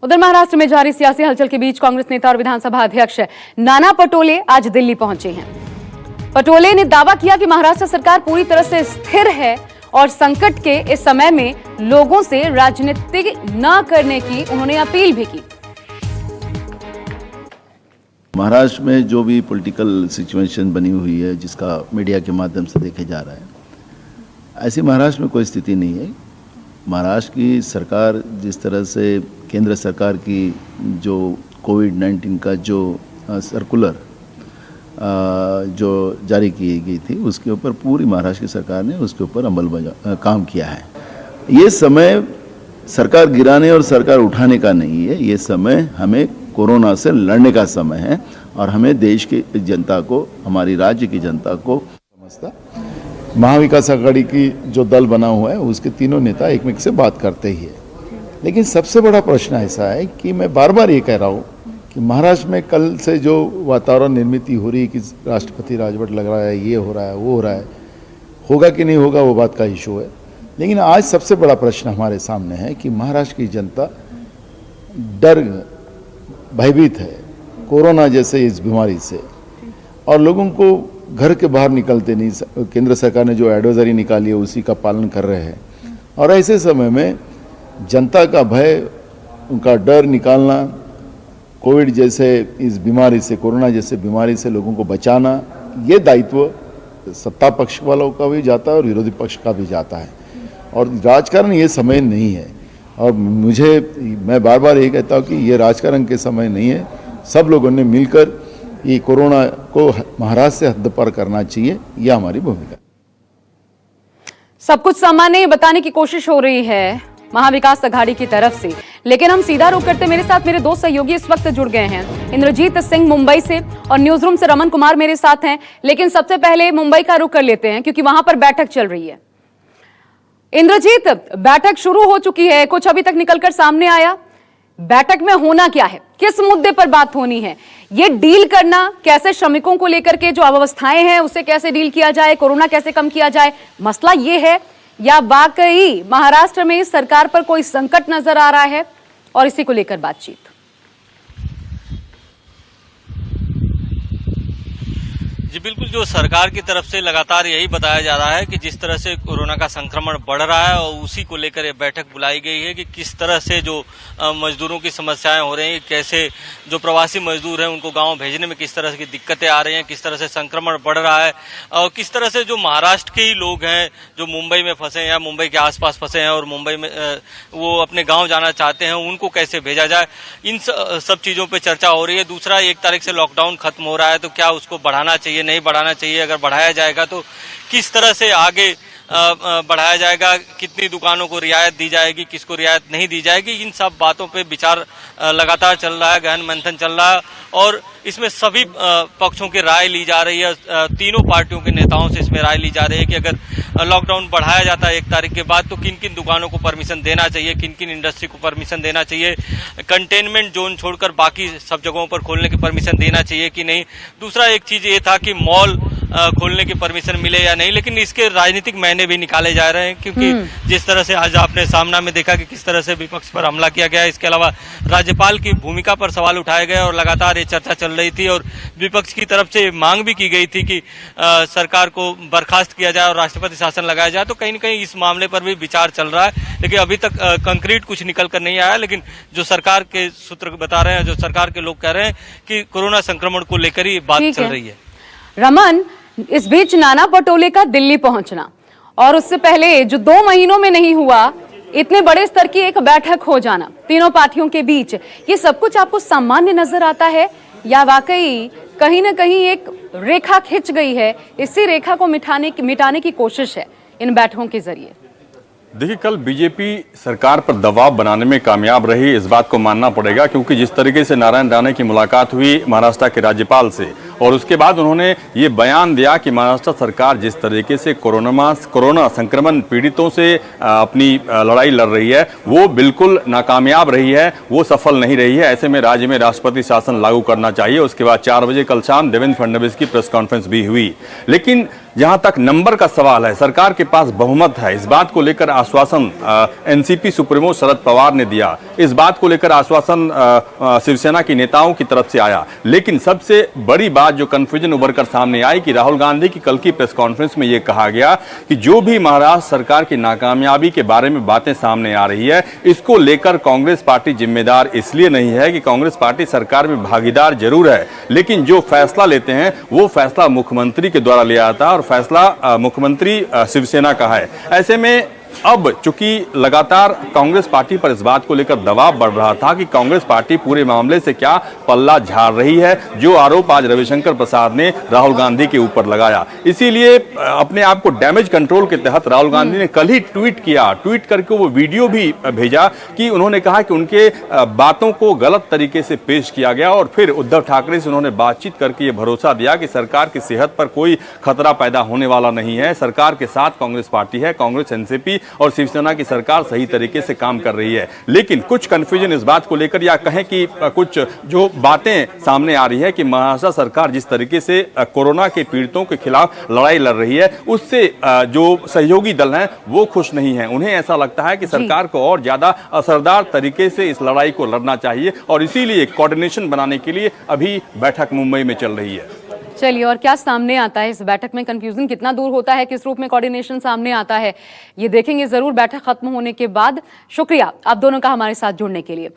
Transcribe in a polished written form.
उधर महाराष्ट्र में जारी सियासी हलचल के बीच कांग्रेस नेता और विधानसभा अध्यक्ष नाना पटोले आज दिल्ली पहुंचे हैं। पटोले ने दावा किया कि महाराष्ट्र सरकार पूरी तरह से स्थिर है और संकट के इस समय में लोगों से राजनीति न करने की उन्होंने अपील भी की। महाराष्ट्र में जो भी पॉलिटिकल सिचुएशन बनी हुई है, जिसका मीडिया के माध्यम से देखा जा रहा है, ऐसी महाराष्ट्र में कोई स्थिति नहीं है। महाराष्ट्र की सरकार जिस तरह से केंद्र सरकार की जो कोविड-19 का जो सर्कुलर जो जारी की गई थी, उसके ऊपर पूरी महाराष्ट्र की सरकार ने उसके ऊपर काम किया है। ये समय सरकार गिराने और सरकार उठाने का नहीं है, ये समय हमें कोरोना से लड़ने का समय है और हमें देश की जनता को, हमारी राज्य की जनता को समझता। महाविकास आघाड़ी की जो दल बना हुआ है उसके तीनों नेता एक में से बात करते ही है, लेकिन सबसे बड़ा प्रश्न ऐसा है कि मैं बार बार ये कह रहा हूँ कि महाराष्ट्र में कल से जो वातावरण निर्मित हो रही है कि राष्ट्रपति राजवट लग रहा है, ये हो रहा है, वो हो रहा है, होगा कि नहीं होगा वो बात का इशू है। लेकिन आज सबसे बड़ा प्रश्न हमारे सामने है कि महाराष्ट्र की जनता भयभीत है कोरोना जैसे इस बीमारी से, और लोगों को घर के बाहर निकलते नहीं। केंद्र सरकार ने जो एडवाइजरी निकाली है उसी का पालन कर रहे हैं, और ऐसे समय में जनता का भय, उनका डर निकालना, कोविड जैसे इस बीमारी से, कोरोना जैसे बीमारी से लोगों को बचाना, ये दायित्व सत्ता पक्ष वालों का भी जाता है और विरोधी पक्ष का भी जाता है। और राजकारण ये समय नहीं है, और मैं बार बार ये कहता हूँ कि ये राजकारण के समय नहीं है। सब लोगों ने मिलकर ये कोरोना को महाराष्ट्र से हद पार करना चाहिए, यह हमारी भूमिका। सब कुछ सामान्य बताने की कोशिश हो रही है महाविकास आघाड़ी की तरफ से, लेकिन हम सीधा रुख करते, मेरे साथ मेरे दो सहयोगी इस वक्त जुड़ गए हैं। इंद्रजीत सिंह मुंबई से और न्यूज रूम से रमन कुमार मेरे साथ हैं। लेकिन सबसे पहले मुंबई का रुख कर लेते हैं क्योंकि वहां पर बैठक चल रही है। इंद्रजीत, बैठक शुरू हो चुकी है, कुछ अभी तक निकलकर सामने आया? बैठक में होना क्या है, किस मुद्दे पर बात होनी है, ये डील करना कैसे, श्रमिकों को लेकर के जो अव्यवस्थाएं हैं उसे कैसे डील किया जाए, कोरोना कैसे कम किया जाए, मसला ये है? या वाकई महाराष्ट्र में इस सरकार पर कोई संकट नजर आ रहा है और इसी को लेकर बातचीत? जी बिल्कुल, जो सरकार की तरफ से लगातार यही बताया जा रहा है कि जिस तरह से कोरोना का संक्रमण बढ़ रहा है और उसी को लेकर ये बैठक बुलाई गई है कि किस तरह से जो मजदूरों की समस्याएं हो रही हैं, कैसे जो प्रवासी मजदूर हैं उनको गांव भेजने में किस तरह की दिक्कतें आ रही हैं, किस तरह से संक्रमण बढ़ रहा है, और किस तरह से जो महाराष्ट्र के ही लोग हैं जो मुंबई में फंसे हैं या मुंबई के आसपास फंसे हैं और मुंबई में वो अपने गाँव जाना चाहते हैं, उनको कैसे भेजा जाए, इन सब चीज़ों पर चर्चा हो रही है। दूसरा, 1 तारीख से लॉकडाउन खत्म हो रहा है, तो क्या उसको बढ़ाना चाहिए, नहीं बढ़ाना चाहिए, अगर बढ़ाया जाएगा तो किस तरह से आगे बढ़ाया जाएगा, कितनी दुकानों को रियायत दी जाएगी, किसको रियायत नहीं दी जाएगी, इन सब बातों पे विचार लगातार चल रहा है, गहन मंथन चल रहा है और इसमें सभी पक्षों की राय ली जा रही है। तीनों पार्टियों के नेताओं से इसमें राय ली जा रही है कि अगर लॉकडाउन बढ़ाया जाता है 1 तारीख के बाद तो किन किन दुकानों को परमिशन देना चाहिए, किन किन इंडस्ट्री को परमिशन देना चाहिए, कंटेनमेंट जोन छोड़कर बाकी सब जगहों पर खोलने की परमिशन देना चाहिए कि नहीं। दूसरा एक चीज ये था कि मॉल खोलने की परमिशन मिले या नहीं, लेकिन इसके राजनीतिक मायने भी निकाले जा रहे हैं क्योंकि जिस तरह से आज आपने सामना में देखा कि किस तरह से विपक्ष पर हमला किया गया। इसके अलावा राज्यपाल की भूमिका पर सवाल उठाए गए और लगातार ये चर्चा चल रही थी और विपक्ष की तरफ से मांग भी की गई थी कि सरकार को बर्खास्त किया जाए और राष्ट्रपति शासन लगाया जाए। तो कहीं न कहीं इस मामले पर भी विचार चल रहा है, लेकिन अभी तक कंक्रीट कुछ निकल कर नहीं आया। लेकिन जो सरकार के सूत्र बता रहे हैं, जो सरकार के लोग कह रहे हैं कि कोरोना संक्रमण को लेकर ही बात चल रही है। रमन, इस बीच नाना पटोले का दिल्ली पहुंचना और उससे पहले जो 2 महीनों में नहीं हुआ, इतने बड़े स्तर की एक बैठक हो जाना तीनों पार्टियों के बीच, ये सब कुछ आपको सामान्य नजर आता है या वाकई कहीं ना कहीं एक रेखा खिंच गई है, इसी रेखा को मिटाने की कोशिश है इन बैठकों के जरिए? देखिए, कल बीजेपी सरकार पर दबाव बनाने में कामयाब रही, इस बात को मानना पड़ेगा, क्योंकि जिस तरीके से नारायण राणे की मुलाकात हुई महाराष्ट्र के राज्यपाल से और उसके बाद उन्होंने ये बयान दिया कि महाराष्ट्र सरकार जिस तरीके से कोरोना संक्रमण पीड़ितों से अपनी लड़ाई लड़ रही है वो बिल्कुल नाकामयाब रही है, वो सफल नहीं रही है। ऐसे में राज्य में राष्ट्रपति शासन लागू करना चाहिए। उसके बाद 4 बजे कल शाम देवेंद्र फडणवीस की प्रेस कॉन्फ्रेंस भी हुई। लेकिन जहां तक नंबर का सवाल है, सरकार के पास बहुमत है, इस बात को लेकर आश्वासन एनसीपी सुप्रीमो शरद पवार ने दिया, इस बात को लेकर आश्वासन शिवसेना की नेताओं की तरफ से आया। लेकिन सबसे बड़ी बात जो कंफ्यूजन उभर कर सामने आई कि राहुल गांधी की कल की प्रेस कॉन्फ्रेंस में यह कहा गया कि जो भी महाराष्ट्र सरकार की नाकामयाबी के बारे में बातें सामने आ रही है, इसको लेकर कांग्रेस पार्टी जिम्मेदार इसलिए नहीं है कि कांग्रेस पार्टी सरकार में भागीदार जरूर है, लेकिन जो फैसला लेते हैं वो फैसला मुख्यमंत्री के द्वारा लिया जाता है और फैसला मुख्यमंत्री शिवसेना का है। ऐसे में अब चूंकि लगातार कांग्रेस पार्टी पर इस बात को लेकर दबाव बढ़ रहा था कि कांग्रेस पार्टी पूरे मामले से क्या पल्ला झाड़ रही है, जो आरोप आज रविशंकर प्रसाद ने राहुल गांधी के ऊपर लगाया। इसीलिए अपने आप को डैमेज कंट्रोल के तहत राहुल गांधी ने कल ही ट्वीट किया, ट्वीट करके वो वीडियो भी भेजा कि उन्होंने कहा कि उनके बातों को गलत तरीके से पेश किया गया और फिर उद्धव ठाकरे से उन्होंने बातचीत करके ये भरोसा दिया कि सरकार की सेहत पर कोई खतरा पैदा होने वाला नहीं है, सरकार के साथ कांग्रेस पार्टी है, कांग्रेस एनसीपी और शिवसेना की सरकार सही तरीके से काम कर रही है। लेकिन कुछ कंफ्यूजन इस बात को लेकर या कहें कि कुछ जो बातें सामने आ रही है कि महाराष्ट्र सरकार जिस तरीके से कोरोना के पीड़ितों के खिलाफ लड़ाई लड़ रही है, उससे जो सहयोगी दल हैं वो खुश नहीं है। उन्हें ऐसा लगता है कि सरकार को और ज्यादा असरदार तरीके से इस लड़ाई को लड़ना चाहिए और इसीलिए कोऑर्डिनेशन बनाने के लिए अभी बैठक मुंबई में चल रही है। चलिए, और क्या सामने आता है इस बैठक में, कंफ्यूजन कितना दूर होता है, किस रूप में कोऑर्डिनेशन सामने आता है, ये देखेंगे जरूर बैठक खत्म होने के बाद। शुक्रिया आप दोनों का हमारे साथ जुड़ने के लिए।